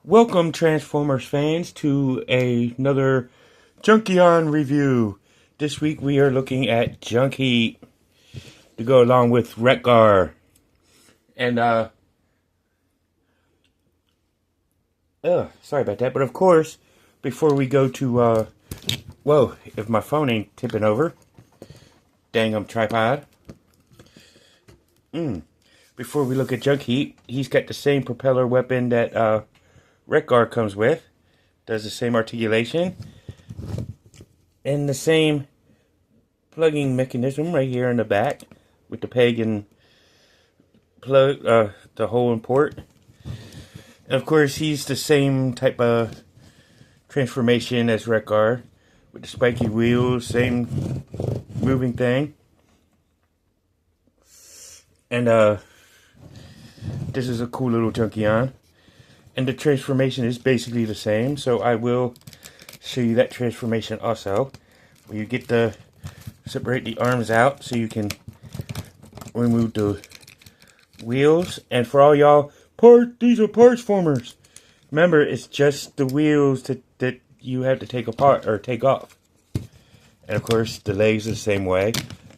Welcome, Transformers fans, to another Junkion review. This week we are looking at Junkheap to go along with Wreck-Gar. And, sorry about that. But of course, before we go to, whoa, if my phone ain't tipping over. Dang, I'm tripod. Before we look at Junkheap, he's got the same propeller weapon that, Wreck-Gar comes with. Does the same articulation. And the same plugging mechanism right here in the back. With the peg and plug, the hole and port. And of course, he's the same type of transformation as Wreck-Gar. With the spiky wheels, same moving thing. And, this is a cool little Junkion. And the transformation is basically the same, so I will show you that transformation also. Where you get the, separate the arms out so you can remove the wheels. And for all y'all, these are parts formers. Remember, it's just the wheels that you have to take apart, or take off. And of course, the legs are the same way.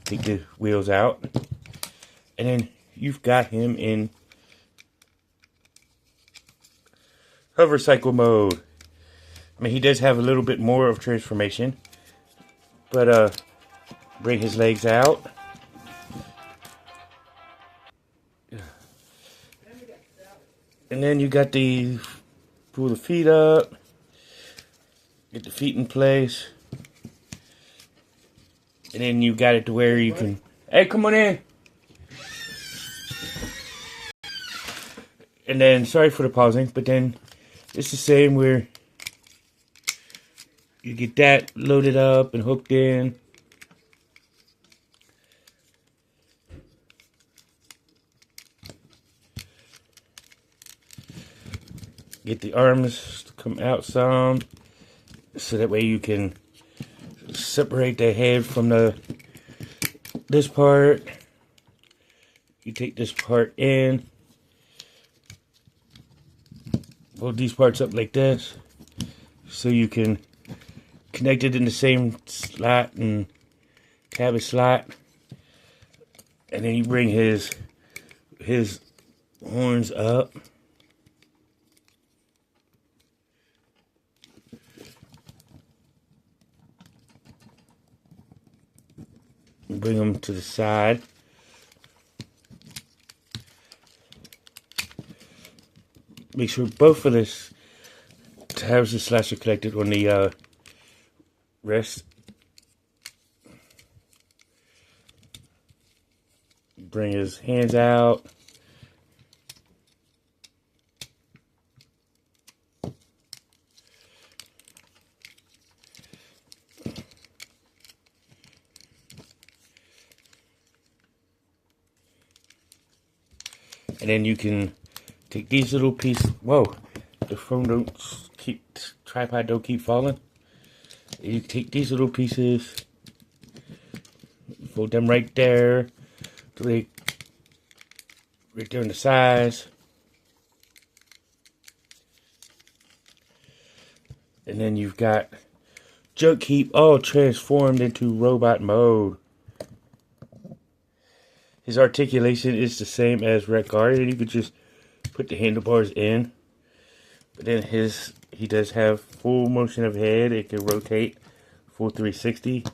Take the wheels out. And then you've got him in hover cycle mode. I mean, he does have a little bit more of transformation. But, bring his legs out. And then you got the, pull the feet up. Get the feet in place. And then you got it to where you can, hey, come on in. And then, sorry for the pausing, but then it's the same where you get that loaded up and hooked in. Get the arms to come out some, so that way you can separate the head from this part. You take this part in. Hold these parts up like this, so you can connect it in the same slot and cabinet slot. And then you bring his horns up. And bring them to the side. Make sure both of this tabs and slats are connected on the wrist. Bring his hands out. And then you can take these little pieces. Whoa, the phone don't keep, tripod don't keep falling. You take these little pieces, fold them right there, right there on the sides. And then you've got Junkheap all transformed into robot mode. His articulation is the same as Wreck-Gar, and you could just put the handlebars in. But then he does have full motion of head. It can rotate full 360.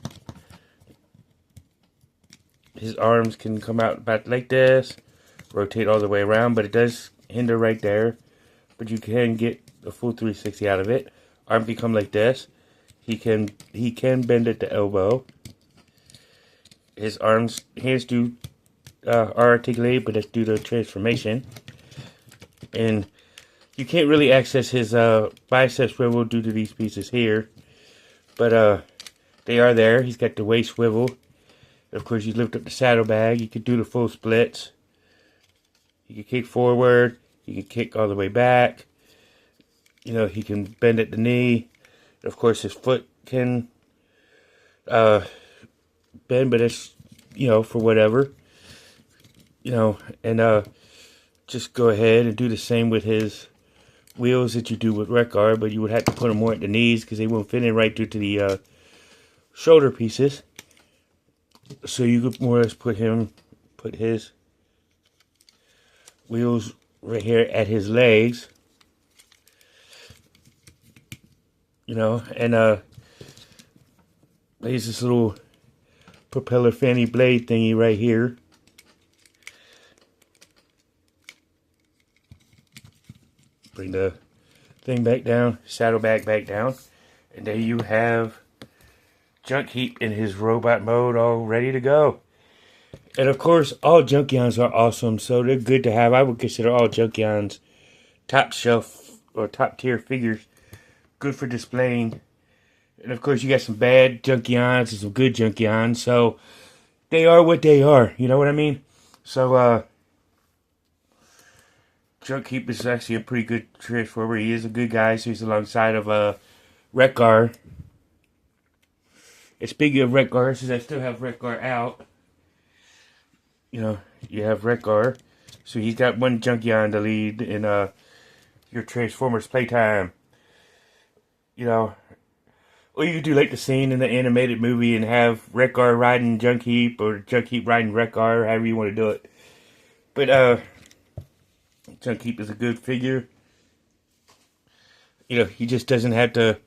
His arms can come out about like this, rotate all the way around, but it does hinder right there. But you can get a full 360 out of it. Arm can come like this. He can bend at the elbow. His hands are articulated, but that's due to transformation. And you can't really access his bicep swivel due to these pieces here. But they are there. He's got the waist swivel. Of course, you lift up the saddlebag. You can do the full splits. You can kick forward. You can kick all the way back. You know, he can bend at the knee. Of course, his foot can bend, but it's, you know, for whatever. You know, and just go ahead and do the same with his wheels that you do with Wreck-Gar, but you would have to put them more at the knees because they won't fit in right due to the shoulder pieces. So you could more or less put his wheels right here at his legs. You know, and there's this little propeller fanny blade thingy right here. Bring the thing back down, saddlebag back down, and there you have Junkheap in his robot mode all ready to go. And of course, all Junkions are awesome, so they're good to have. I would consider all Junkions top shelf or top tier figures, good for displaying. And of course, you got some bad Junkions and some good Junkions, so they are what they are. You know what I mean? So, Junkheap is actually a pretty good transformer. He is a good guy, so he's alongside of Wreck-Gar. And speaking of Wreck-Gar, since I still have Wreck-Gar out, you know, you have Wreck-Gar. So he's got one Junkion to lead in your Transformers playtime. You know, or you could do like the scene in the animated movie and have Wreck-Gar riding Junkheap or Junkheap riding Wreck-Gar, however you want to do it. But Junkheap is a good figure. You know, he just doesn't have to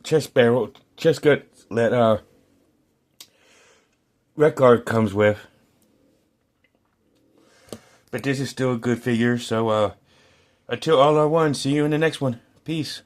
chest gut that Wreck-Gar comes with. But this is still a good figure, so until all are one, see you in the next one. Peace.